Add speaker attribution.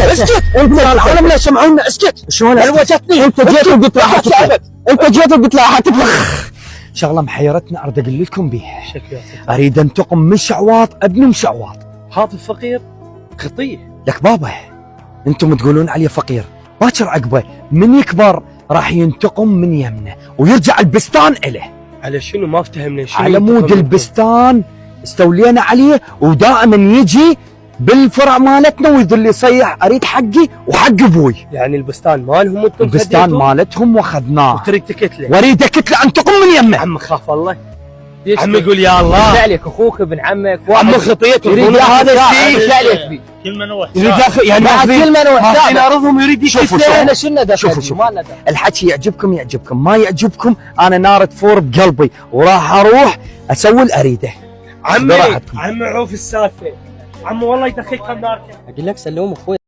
Speaker 1: اسكت انت العالم لا يسمعونا اسكت. شلون الوجتني؟ انت جيت وقلت لها حتطلع، انت جيت وقلت لها حتطلع. شغله محيرتنا اريد اقول لكم بيها. اريد انتقم من شعواط ابن مشعواط.
Speaker 2: هذا الفقير خطيه.
Speaker 1: لك بابا انتم تقولون عليه فقير، باكر عقبه من يكبر راح ينتقم من يمنه ويرجع البستان اله.
Speaker 2: على شنو ما افتهمنا؟ شنو
Speaker 1: على مود البستان استولينا عليه، ودائما يجي بالفرع مالتنا ويظل يصيح اريد حقي وحق ابوي.
Speaker 2: يعني البستان مالهم وانتم
Speaker 1: البستان مالتهم واخذناه،
Speaker 2: وتريد تكتله.
Speaker 1: واريد اكتله انتقم من يمه.
Speaker 2: عمك خاف الله، عمي يقول يا الله
Speaker 3: عليك اخوك ابن عمك
Speaker 2: عمك خطيته
Speaker 3: يريد
Speaker 2: هذا
Speaker 3: الشيء عليك فيه.
Speaker 4: كل من هو
Speaker 2: يريد يعني
Speaker 3: كل من هو
Speaker 2: في ارضهم يريد يكتله.
Speaker 3: احنا شلنا دخل؟
Speaker 1: شوفوا الحكي يعجبكم ما يعجبكم، انا نار تفور بقلبي وراح اروح اسوي الاريده.
Speaker 2: عمي عوف السالفه، عمي والله يدخلك النار.
Speaker 3: اقول لك سلوم اخوي.